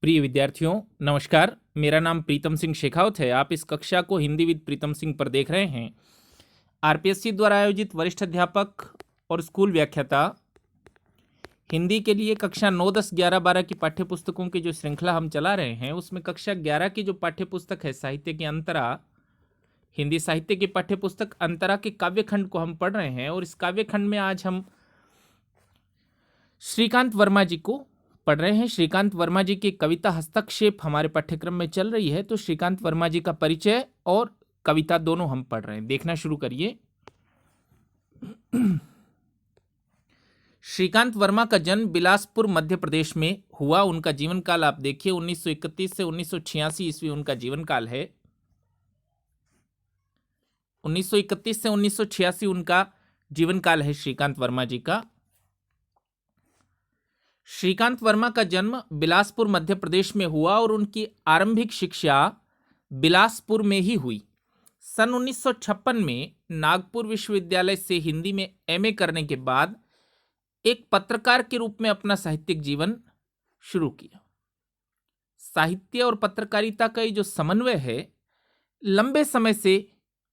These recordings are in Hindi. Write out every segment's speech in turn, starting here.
प्रिय विद्यार्थियों, नमस्कार। मेरा नाम प्रीतम सिंह शेखावत है। आप इस कक्षा को हिंदी विद प्रीतम सिंह पर देख रहे हैं। आरपीएससी द्वारा आयोजित वरिष्ठ अध्यापक और स्कूल व्याख्याता हिंदी के लिए कक्षा 9, 10, 11, 12 की पाठ्य पुस्तकों की जो श्रृंखला हम चला रहे हैं, उसमें कक्षा 11 की जो पाठ्य पुस्तक है साहित्य की अंतरा, हिंदी साहित्य की पाठ्य पुस्तक अंतरा के काव्यखंड को हम पढ़ रहे हैं। और इस काव्यखंड में आज हम श्रीकांत वर्मा जी को पढ़ रहे हैं। श्रीकांत वर्मा जी की कविता हस्तक्षेप हमारे पाठ्यक्रम में चल रही है, तो श्रीकांत वर्मा जी का परिचय और कविता दोनों हम पढ़ रहे हैं। देखना शुरू करिए। श्रीकांत वर्मा का जन्म बिलासपुर मध्य प्रदेश में हुआ। उनका जीवन काल आप देखिए, 1931 से 1986 ईस्वी उनका जीवन काल है। 1931 से 1986 उनका जीवन काल है श्रीकांत वर्मा जी का। श्रीकांत वर्मा का जन्म बिलासपुर मध्य प्रदेश में हुआ और उनकी आरंभिक शिक्षा बिलासपुर में ही हुई। सन 1956 में नागपुर विश्वविद्यालय से हिंदी में एमए करने के बाद एक पत्रकार के रूप में अपना साहित्यिक जीवन शुरू किया। साहित्य और पत्रकारिता का ये जो समन्वय है, लंबे समय से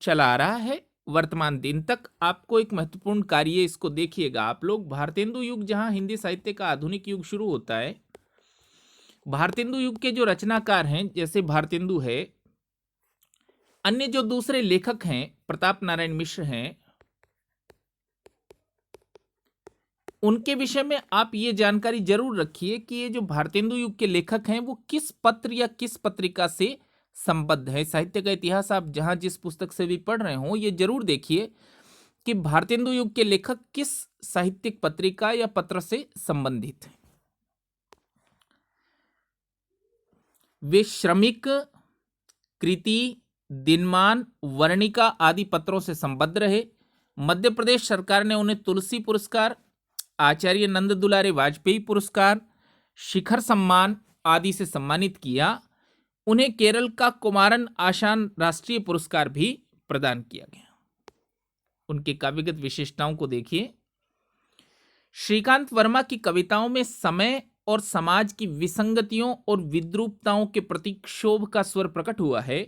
चला आ रहा है, वर्तमान दिन तक। आपको एक महत्वपूर्ण कार्य, इसको देखिएगा आप लोग। भारतेंदु युग, जहां हिंदी साहित्य का आधुनिक युग शुरू होता है, भारतेंदु युग के जो रचनाकार हैं, जैसे भारतेंदु है, अन्य जो दूसरे लेखक हैं, प्रताप नारायण मिश्र हैं, उनके विषय में आप ये जानकारी जरूर रखिए कि ये जो भारतेंदु युग के लेखक हैं, वो किस पत्र या किस पत्रिका से संबद्ध है। साहित्य का इतिहास आप जहां जिस पुस्तक से भी पढ़ रहे हो, ये जरूर देखिए कि भारतेंदु युग के लेखक किस साहित्यिक पत्रिका या पत्र से संबंधित हैं। वे श्रमिक, कृति, दिनमान, वर्णिका आदि पत्रों से संबद्ध रहे। मध्य प्रदेश सरकार ने उन्हें तुलसी पुरस्कार, आचार्य नंद दुलारे वाजपेयी पुरस्कार, शिखर सम्मान आदि से सम्मानित किया। उन्हें केरल का कुमारन आशान राष्ट्रीय पुरस्कार भी प्रदान किया गया। उनके काव्यगत विशेषताओं को देखिए। श्रीकांत वर्मा की कविताओं में समय और समाज की विसंगतियों और विद्रूपताओं के प्रति क्षोभ का स्वर प्रकट हुआ है।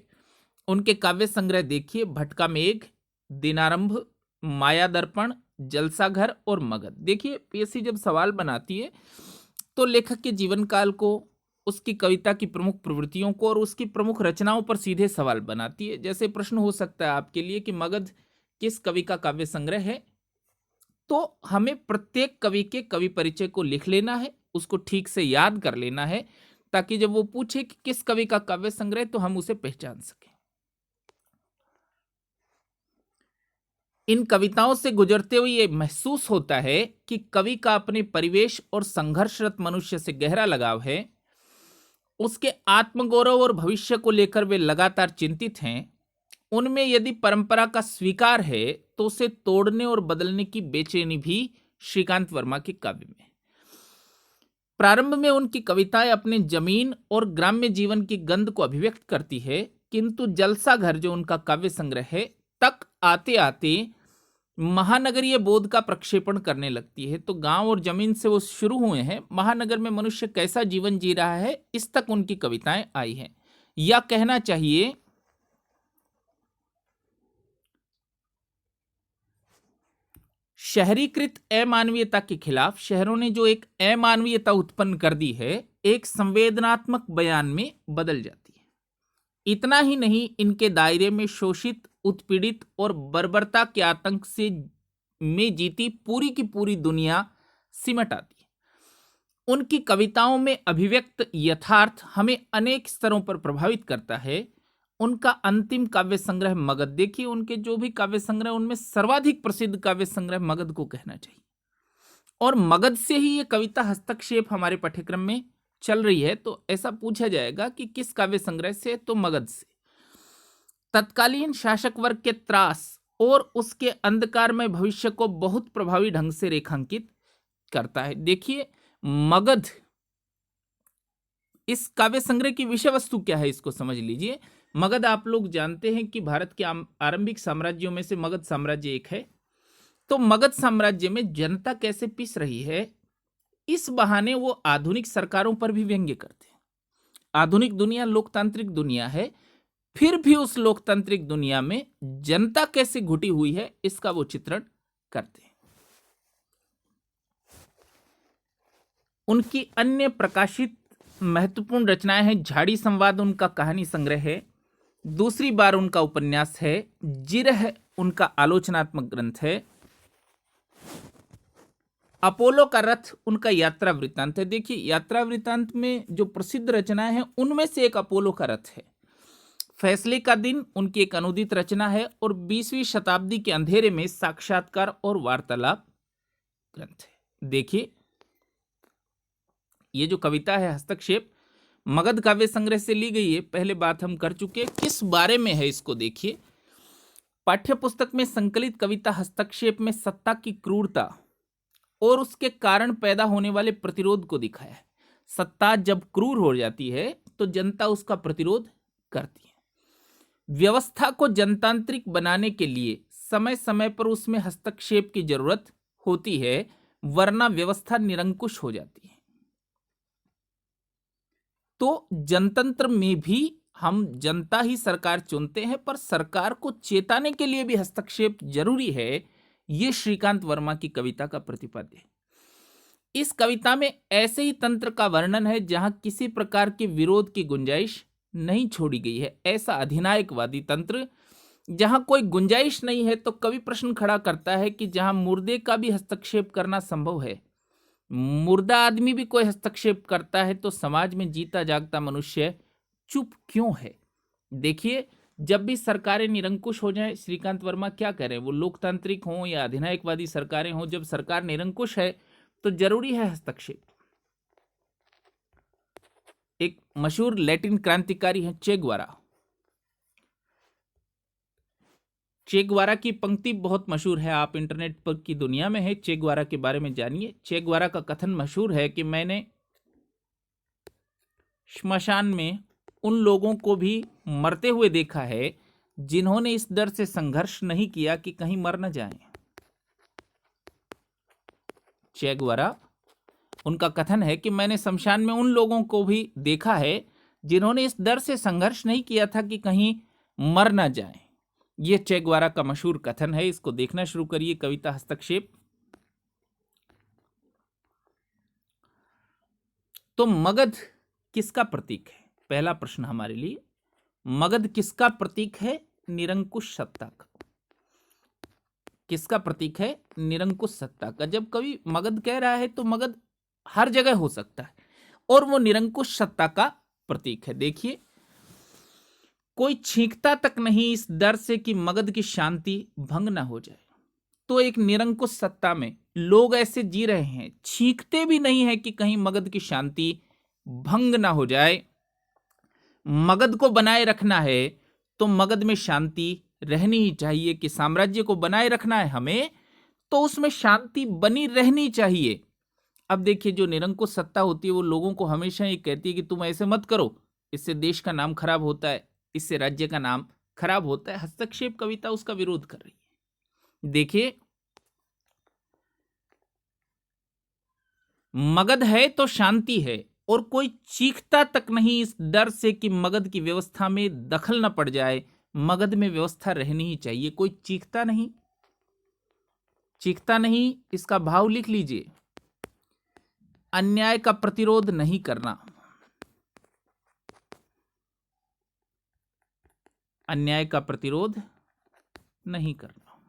उनके काव्य संग्रह देखिए, भटका मेघ, दिनारंभ, माया दर्पण, जलसाघर और मगध। देखिए, पीएससी जब सवाल बनाती है तो लेखक के जीवन काल को, उसकी कविता की प्रमुख प्रवृत्तियों को और उसकी प्रमुख रचनाओं पर सीधे सवाल बनाती है। जैसे प्रश्न हो सकता है आपके लिए कि मगध किस कवि का काव्य संग्रह है, तो हमें प्रत्येक कवि के कवि परिचय को लिख लेना है, उसको ठीक से याद कर लेना है, ताकि जब वो पूछे कि किस कवि का काव्य संग्रह, तो हम उसे पहचान सकें। इन कविताओं से गुजरते हुए ये महसूस होता है कि कवि का अपने परिवेश और संघर्षरत मनुष्य से गहरा लगाव है। उसके आत्मगौरव और भविष्य को लेकर वे लगातार चिंतित हैं। उनमें यदि परंपरा का स्वीकार है, तो उसे तोड़ने और बदलने की बेचैनी भी श्रीकांत वर्मा के काव्य में। प्रारंभ में उनकी कविताएं अपने जमीन और ग्राम्य जीवन की गंध को अभिव्यक्त करती है, किंतु जलसाघर जो उनका काव्य संग्रह है, तक आते आते महानगरीय बोध का प्रक्षेपण करने लगती है। तो गांव और जमीन से वो शुरू हुए हैं, महानगर में मनुष्य कैसा जीवन जी रहा है, इस तक उनकी कविताएं आई हैं। या कहना चाहिए शहरीकृत अमानवीयता के खिलाफ शहरों ने जो एक अमानवीयता उत्पन्न कर दी है, एक संवेदनात्मक बयान में बदल जाती है। इतना ही नहीं, इनके दायरे में शोषित, उत्पीड़ित और बर्बरता के आतंक से में जीती पूरी की पूरी दुनिया सिमट आती है। उनकी कविताओं में अभिव्यक्त यथार्थ हमें अनेक स्तरों पर प्रभावित करता है। उनका अंतिम काव्य संग्रह मगध देखिए, उनके जो भी काव्य संग्रह, उनमें सर्वाधिक प्रसिद्ध काव्य संग्रह मगध को कहना चाहिए। और मगध से ही ये कविता हस्तक्षेप हमारे पाठ्यक्रम में चल रही है, तो ऐसा पूछा जाएगा कि किस काव्य संग्रह से, तो मगध से। तत्कालीन शासक वर्ग के त्रास और उसके अंधकारमय भविष्य को बहुत प्रभावी ढंग से रेखांकित करता है। देखिए, मगध, इस काव्य संग्रह की विषय वस्तु क्या है, इसको समझ लीजिए। मगध, आप लोग जानते हैं कि भारत के आरंभिक साम्राज्यों में से मगध साम्राज्य एक है। तो मगध साम्राज्य में जनता कैसे पिस रही है, इस बहाने वो आधुनिक सरकारों पर भी व्यंग्य करते हैं। आधुनिक दुनिया लोकतांत्रिक दुनिया है, फिर भी उस लोकतांत्रिक दुनिया में जनता कैसे घुटी हुई है इसका वो चित्रण करते हैं। उनकी अन्य प्रकाशित महत्वपूर्ण रचनाएं हैं झाड़ी संवाद उनका कहानी संग्रह है, दूसरी बार उनका उपन्यास है, जिरह उनका आलोचनात्मक ग्रंथ है, अपोलो का रथ उनका यात्रा वृत्तांत है। देखिए यात्रा वृत्तांत में जो प्रसिद्ध रचनाएं हैं उनमें से एक अपोलो का रथ है। फैसले का दिन उनकी एक अनुदित रचना है और 20वीं शताब्दी के अंधेरे में साक्षात्कार और वार्तालाप ग्रंथ है। देखिए ये जो कविता है हस्तक्षेप मगध काव्य संग्रह से ली गई है। पहले बात हम कर चुके, किस बारे में है इसको देखिए। पाठ्य पुस्तक में संकलित कविता हस्तक्षेप में सत्ता की क्रूरता और उसके कारण पैदा होने वाले प्रतिरोध को दिखाया है। सत्ता जब क्रूर हो जाती है तो जनता उसका प्रतिरोध करती है। व्यवस्था को जनतांत्रिक बनाने के लिए समय समय पर उसमें हस्तक्षेप की जरूरत होती है, वरना व्यवस्था निरंकुश हो जाती है। तो जनतंत्र में भी हम जनता ही सरकार चुनते हैं, पर सरकार को चेताने के लिए भी हस्तक्षेप जरूरी है। ये श्रीकांत वर्मा की कविता का प्रतिपाद्य है। इस कविता में ऐसे ही तंत्र का वर्णन है जहां किसी प्रकार के विरोध की गुंजाइश नहीं छोड़ी गई है। ऐसा अधिनायकवादी तंत्र जहां कोई गुंजाइश नहीं है, तो कवि प्रश्न खड़ा करता है कि जहां मुर्दे का भी हस्तक्षेप करना संभव है, मुर्दा आदमी भी कोई हस्तक्षेप करता है, तो समाज में जीता जागता मनुष्य चुप क्यों है। देखिए जब भी सरकारें निरंकुश हो जाएं, श्रीकांत वर्मा क्या कह रहे हैं, वो लोकतांत्रिक हों या अधिनायकवादी सरकारें हों, जब सरकार निरंकुश है तो जरूरी है हस्तक्षेप। एक मशहूर लैटिन क्रांतिकारी है चे ग्वारा। चे ग्वारा की पंक्ति बहुत मशहूर है, आप इंटरनेट पर की दुनिया में है, चे ग्वारा के बारे में जानिए। चे ग्वारा का कथन मशहूर है कि मैंने श्मशान में उन लोगों को भी मरते हुए देखा है जिन्होंने इस डर से संघर्ष नहीं किया कि कहीं मर न जाएं। चे ग्वारा उनका कथन है कि मैंने शमशान में उन लोगों को भी देखा है जिन्होंने इस डर से संघर्ष नहीं किया था कि कहीं मर न जाएं। यह चे ग्वारा का मशहूर कथन है, इसको देखना शुरू करिए कविता हस्तक्षेप। तो मगध किसका प्रतीक है, पहला प्रश्न हमारे लिए। मगध किसका प्रतीक है, निरंकुश सत्ता का। किसका प्रतीक है, निरंकुश सत्ता का। जब कवि मगध कह रहा है तो मगध हर जगह हो सकता है और वो निरंकुश सत्ता का प्रतीक है। देखिए कोई छींकता तक नहीं इस डर से कि मगध की शांति भंग ना हो जाए। तो एक निरंकुश सत्ता में लोग ऐसे जी रहे हैं, छींकते भी नहीं है कि कहीं मगध की शांति भंग ना हो जाए। मगध को बनाए रखना है तो मगध में शांति रहनी ही चाहिए। कि साम्राज्य को बनाए रखना है हमें तो उसमें शांति बनी रहनी चाहिए। अब देखिए जो निरंकुश सत्ता होती है वो लोगों को हमेशा ये कहती है कि तुम ऐसे मत करो, इससे देश का नाम खराब होता है, इससे राज्य का नाम खराब होता है। हस्तक्षेप कविता उसका विरोध कर रही है। देखिए मगध है तो शांति है और कोई चीखता तक नहीं इस डर से कि मगध की व्यवस्था में दखल न पड़ जाए। मगध में व्यवस्था रहनी ही चाहिए। कोई चीखता नहीं, चीखता नहीं, इसका भाव लिख लीजिए। अन्याय का प्रतिरोध नहीं करना, अन्याय का प्रतिरोध नहीं करना,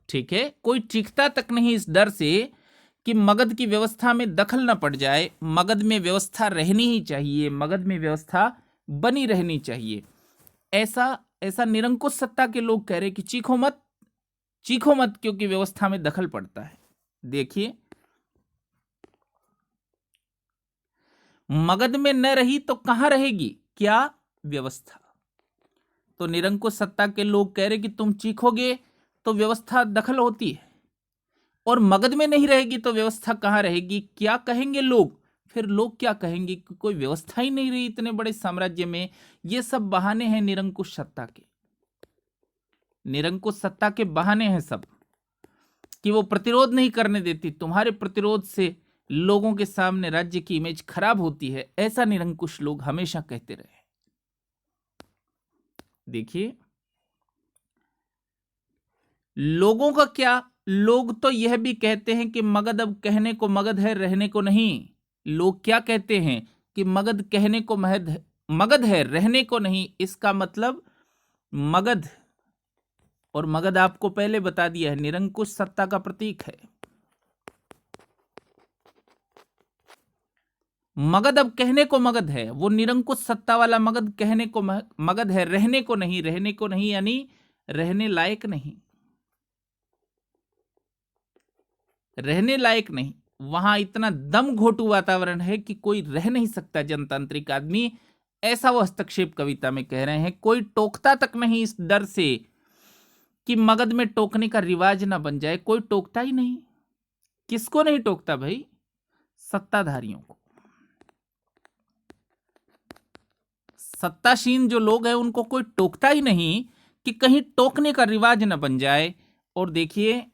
ठीक है। कोई चीखता तक नहीं इस डर से कि मगध की व्यवस्था में दखल न पड़ जाए। मगध में व्यवस्था रहनी ही चाहिए, मगध में व्यवस्था बनी रहनी चाहिए। ऐसा निरंकुश सत्ता के लोग कह रहे कि चीखो मत, चीखो मत, क्योंकि व्यवस्था में दखल पड़ता है। देखिए मगध में न रही तो कहां रहेगी, क्या व्यवस्था। तो निरंकुश सत्ता के लोग कह रहे कि तुम चीखोगे तो व्यवस्था दखल होती है, और मगध में नहीं रहेगी तो व्यवस्था कहां रहेगी। क्या कहेंगे लोग, फिर लोग क्या कहेंगे कि कोई व्यवस्था ही नहीं रही इतने बड़े साम्राज्य में। ये सब बहाने हैं निरंकुश सत्ता के, निरंकुश सत्ता के बहाने हैं सब, कि वो प्रतिरोध नहीं करने देती। तुम्हारे प्रतिरोध से लोगों के सामने राज्य की इमेज खराब होती है, ऐसा निरंकुश लोग हमेशा कहते रहे। देखिए, लोगों का क्या, लोग तो यह भी कहते हैं कि मगध अब कहने को मगध है, रहने को नहीं। लोग क्या कहते हैं कि मगध कहने को मगध है, रहने को नहीं। इसका मतलब मगध, और मगध आपको पहले बता दिया है, निरंकुश सत्ता का प्रतीक है। मगध अब कहने को मगध है, वो निरंकुश सत्ता वाला मगध कहने को मगध है, रहने को नहीं। रहने को नहीं यानी रहने लायक नहीं, रहने लायक नहीं। वहां इतना दम घोटू वातावरण है कि कोई रह नहीं सकता जनतांत्रिक आदमी, ऐसा वो हस्तक्षेप कविता में कह रहे हैं। कोई टोकता तक नहीं इस डर से कि मगध में टोकने का रिवाज ना बन जाए। कोई टोकता ही नहीं। किसको नहीं टोकता भाई? सत्ताधारियों को। सत्तासीन जो लोग हैं उनको कोई टोकता ही नहीं कि कहीं टोकने का रिवाज ना बन जाए। और देखिए,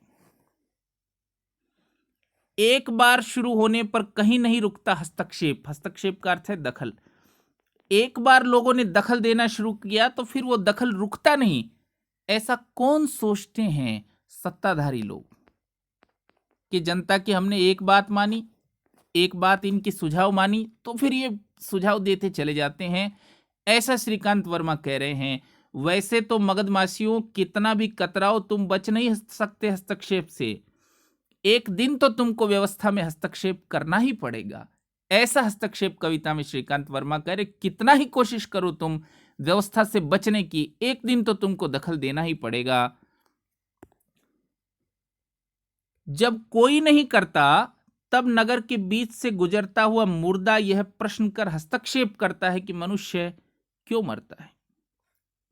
एक बार शुरू होने पर कहीं नहीं रुकता हस्तक्षेप। हस्तक्षेप का अर्थ है दखल। एक बार लोगों ने दखल देना शुरू किया तो फिर वो दखल रुकता नहीं। ऐसा कौन सोचते हैं सत्ताधारी लोग कि जनता की हमने एक बात मानी, एक बात इनकी सुझाव मानी तो फिर ये सुझाव देते चले जाते हैं। ऐसा श्रीकांत वर्मा कह रहे हैं। वैसे तो मगधमासियों कितना भी कतराओ, तुम बच नहीं सकते हस्तक्षेप से। एक दिन तो तुमको व्यवस्था में हस्तक्षेप करना ही पड़ेगा। ऐसा हस्तक्षेप कविता में श्रीकांत वर्मा कह रहे, कितना ही कोशिश करो तुम व्यवस्था से बचने की, एक दिन तो तुमको दखल देना ही पड़ेगा। जब कोई नहीं करता तब नगर के बीच से गुजरता हुआ मुर्दा यह प्रश्न कर हस्तक्षेप करता है कि मनुष्य क्यों मरता है।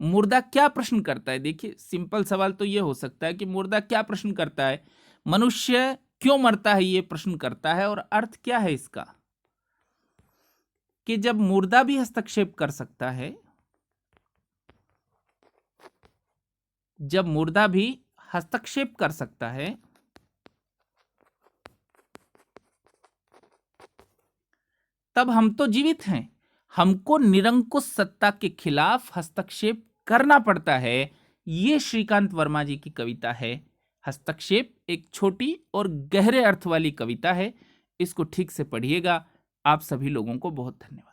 मुर्दा क्या प्रश्न करता है? देखिए, सिंपल सवाल तो यह हो सकता है कि मुर्दा क्या प्रश्न करता है? मनुष्य क्यों मरता है, यह प्रश्न करता है। और अर्थ क्या है इसका कि जब मुर्दा भी हस्तक्षेप कर सकता है, जब मुर्दा भी हस्तक्षेप कर सकता है, तब हम तो जीवित हैं। हमको निरंकुश सत्ता के खिलाफ हस्तक्षेप करना पड़ता है। यह श्रीकांत वर्मा जी की कविता है हस्तक्षेप। एक छोटी और गहरे अर्थ वाली कविता है। इसको ठीक से पढ़िएगा। आप सभी लोगों को बहुत धन्यवाद।